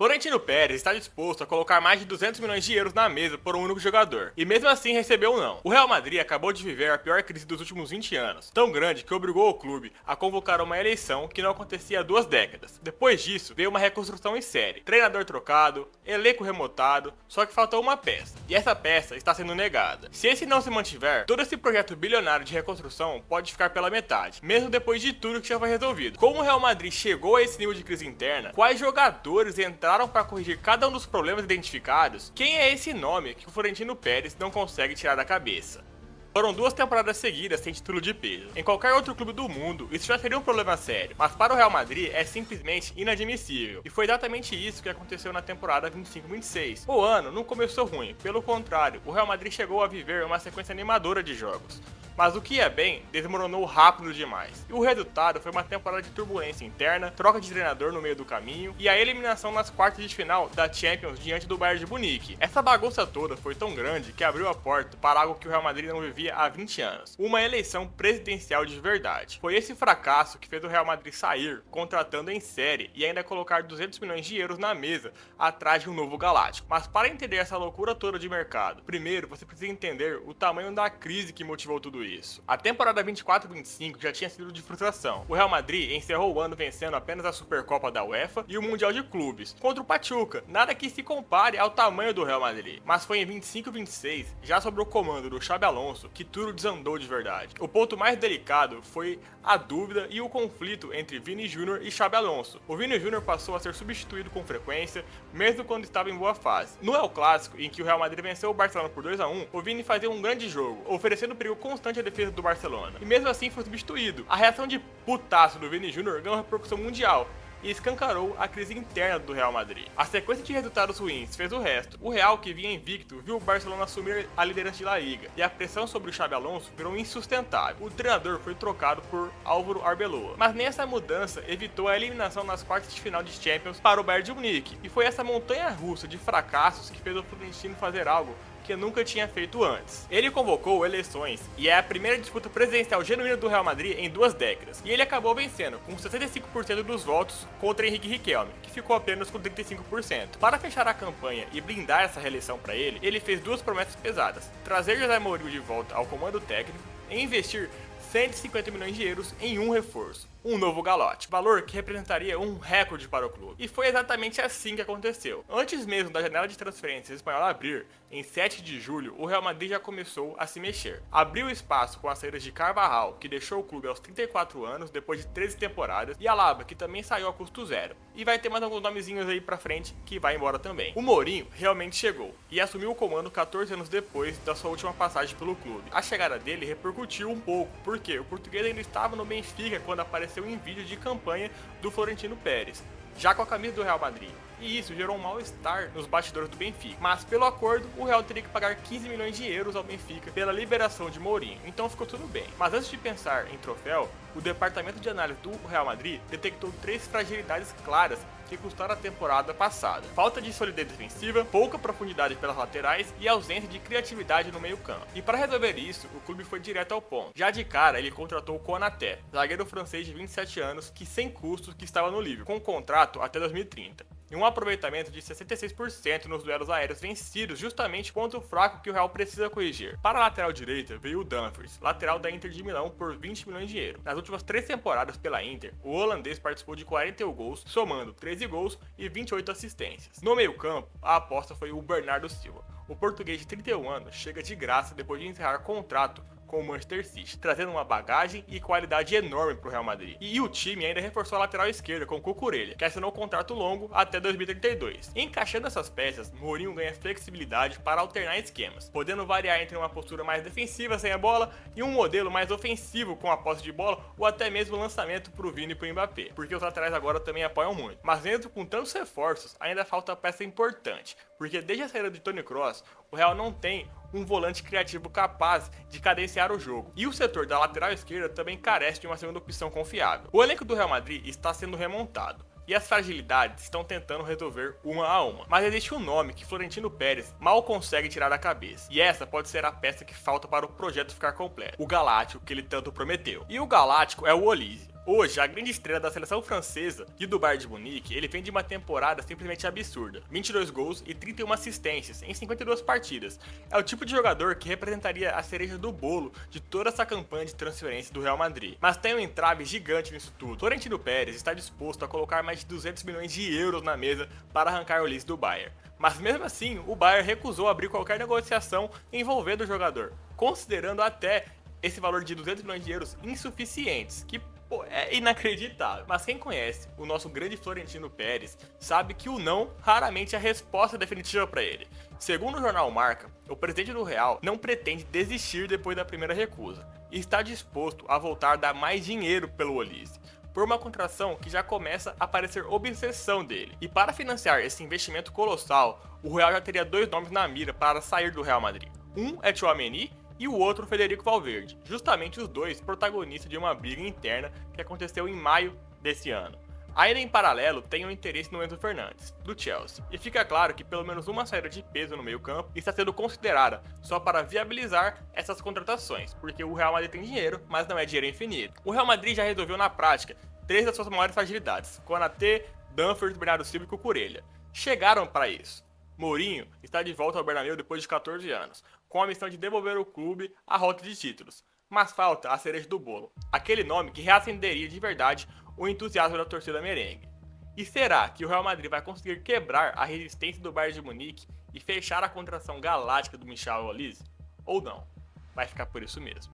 Florentino Pérez está disposto a colocar mais de 200 milhões de euros na mesa por um único jogador, e mesmo assim recebeu um não. O Real Madrid acabou de viver a pior crise dos últimos 20 anos, tão grande que obrigou o clube a convocar uma eleição que não acontecia há 2 décadas. Depois disso, veio uma reconstrução em série, treinador trocado, elenco remotado, só que faltou uma peça, e essa peça está sendo negada. Se esse não se mantiver, todo esse projeto bilionário de reconstrução pode ficar pela metade, mesmo depois de tudo que já foi resolvido. Como o Real Madrid chegou a esse nível de crise interna, quais jogadores entraram para corrigir cada um dos problemas identificados, quem é esse nome que o Florentino Pérez não consegue tirar da cabeça? Foram 2 temporadas seguidas sem título de peso. Em qualquer outro clube do mundo, isso já seria um problema sério, mas para o Real Madrid é simplesmente inadmissível. E foi exatamente isso que aconteceu na temporada 25-26. O ano não começou ruim, pelo contrário, o Real Madrid chegou a viver uma sequência animadora de jogos. Mas o que ia bem, desmoronou rápido demais. E o resultado foi uma temporada de turbulência interna, troca de treinador no meio do caminho e a eliminação nas quartas de final da Champions diante do Bayern de Munique. Essa bagunça toda foi tão grande que abriu a porta para algo que o Real Madrid não vivia há 20 anos. Uma eleição presidencial de verdade. Foi esse fracasso que fez o Real Madrid sair, contratando em série e ainda colocar 200 milhões de euros na mesa atrás de um novo galáctico. Mas para entender essa loucura toda de mercado, primeiro você precisa entender o tamanho da crise que motivou tudo isso. A temporada 24-25 já tinha sido de frustração. O Real Madrid encerrou o ano vencendo apenas a Supercopa da UEFA e o Mundial de Clubes, contra o Pachuca, nada que se compare ao tamanho do Real Madrid. Mas foi em 25-26, já sob o comando do Xabi Alonso, que tudo desandou de verdade. O ponto mais delicado foi a dúvida e o conflito entre Vini Júnior e Xabi Alonso. O Vini Júnior passou a ser substituído com frequência, mesmo quando estava em boa fase. No El Clássico, em que o Real Madrid venceu o Barcelona por 2-1, o Vini fazia um grande jogo, oferecendo perigo constante à defesa do Barcelona, e mesmo assim foi substituído. A reação de putaço do Vini Júnior ganhou repercussão mundial e escancarou a crise interna do Real Madrid. A sequência de resultados ruins fez o resto. O Real, que vinha invicto, viu o Barcelona assumir a liderança de La Liga, e a pressão sobre o Xabi Alonso virou insustentável. O treinador foi trocado por Álvaro Arbeloa, mas nem essa mudança evitou a eliminação nas quartas de final de Champions para o Bayern de Munique, e foi essa montanha-russa de fracassos que fez o Florentino fazer algo que nunca tinha feito antes. Ele convocou eleições e é a primeira disputa presidencial genuína do Real Madrid em 2 décadas. E ele acabou vencendo, com 65% dos votos contra Henrique Riquelme, que ficou apenas com 35%. Para fechar a campanha e blindar essa reeleição para ele fez 2 promessas pesadas: trazer José Mourinho de volta ao comando técnico e investir 150 milhões de euros em um reforço, um novo Galáctico, valor que representaria um recorde para o clube. E foi exatamente assim que aconteceu. Antes mesmo da janela de transferências espanhola abrir, em 7 de julho, o Real Madrid já começou a se mexer. Abriu espaço com as saídas de Carvajal, que deixou o clube aos 34 anos, depois de 13 temporadas, e Alaba, que também saiu a custo zero. E vai ter mais alguns nomezinhos aí pra frente que vai embora também. O Mourinho realmente chegou, e assumiu o comando 14 anos depois da sua última passagem pelo clube. A chegada dele repercutiu um pouco, porque o português ainda estava no Benfica quando apareceu em vídeo de campanha do Florentino Pérez, já com a camisa do Real Madrid. E isso gerou um mal-estar nos bastidores do Benfica. Mas pelo acordo, o Real teria que pagar 15 milhões de euros ao Benfica pela liberação de Mourinho, então ficou tudo bem. Mas antes de pensar em troféu, o departamento de análise do Real Madrid detectou 3 fragilidades claras que custaram a temporada passada: falta de solidez defensiva, pouca profundidade pelas laterais e ausência de criatividade no meio campo. E para resolver isso, o clube foi direto ao ponto. Já de cara, ele contratou o Konaté, zagueiro francês de 27 anos, que sem custos, que estava no Liverpool, com contrato até 2030. E um aproveitamento de 66% nos duelos aéreos vencidos, justamente contra o fraco que o Real precisa corrigir. Para a lateral direita veio o Dumfries, lateral da Inter de Milão, por 20 milhões de euros. Nas últimas 3 temporadas pela Inter, o holandês participou de 41 gols, somando 13 gols e 28 assistências. No meio campo, a aposta foi o Bernardo Silva. O português de 31 anos chega de graça depois de encerrar contrato com o Manchester City, trazendo uma bagagem e qualidade enorme para o Real Madrid. E o time ainda reforçou a lateral esquerda com o Cucurella, que assinou um contrato longo até 2032. Encaixando essas peças, Mourinho ganha flexibilidade para alternar esquemas, podendo variar entre uma postura mais defensiva sem a bola e um modelo mais ofensivo com a posse de bola, ou até mesmo lançamento para o Vini e para o Mbappé, porque os laterais agora também apoiam muito. Mas mesmo com tantos reforços, ainda falta peça importante, porque desde a saída de Toni Kroos, o Real não tem um volante criativo capaz de cadenciar o jogo. E o setor da lateral esquerda também carece de uma segunda opção confiável. O elenco do Real Madrid está sendo remontado, e as fragilidades estão tentando resolver uma a uma. Mas existe um nome que Florentino Pérez mal consegue tirar da cabeça, e essa pode ser a peça que falta para o projeto ficar completo: o Galáctico que ele tanto prometeu. E o Galáctico é o Olise. Hoje, a grande estrela da seleção francesa e do Bayern de Munique, ele vem de uma temporada simplesmente absurda. 22 gols e 31 assistências em 52 partidas. É o tipo de jogador que representaria a cereja do bolo de toda essa campanha de transferência do Real Madrid. Mas tem um entrave gigante nisso tudo. Florentino Pérez está disposto a colocar mais de 200 milhões de euros na mesa para arrancar o Ulisses do Bayern. Mas mesmo assim, o Bayern recusou abrir qualquer negociação envolvendo o jogador, considerando até esse valor de 200 milhões de euros insuficientes, que pô, é inacreditável. Mas quem conhece o nosso grande Florentino Pérez sabe que o não raramente é a resposta definitiva para ele. Segundo o jornal Marca, o presidente do Real não pretende desistir depois da primeira recusa e está disposto a voltar a dar mais dinheiro pelo Ulisses, por uma contratação que já começa a parecer obsessão dele. E para financiar esse investimento colossal, o Real já teria dois nomes na mira para sair do Real Madrid. Um é Tchouaméni e o outro Federico Valverde, justamente os dois protagonistas de uma briga interna que aconteceu em maio desse ano. Ainda em paralelo, tem o interesse no Enzo Fernandes, do Chelsea, e fica claro que pelo menos uma saída de peso no meio-campo está sendo considerada só para viabilizar essas contratações, porque o Real Madrid tem dinheiro, mas não é dinheiro infinito. O Real Madrid já resolveu na prática três das suas maiores fragilidades: Konaté, Dumfries, Bernardo Silva e Cucurella. Chegaram para isso. Mourinho está de volta ao Bernabéu depois de 14 anos, com a missão de devolver ao clube a rota de títulos. Mas falta a cereja do bolo, aquele nome que reacenderia de verdade o entusiasmo da torcida merengue. E será que o Real Madrid vai conseguir quebrar a resistência do Bayern de Munique e fechar a contratação galáctica do Michel Ulisses? Ou não? Vai ficar por isso mesmo.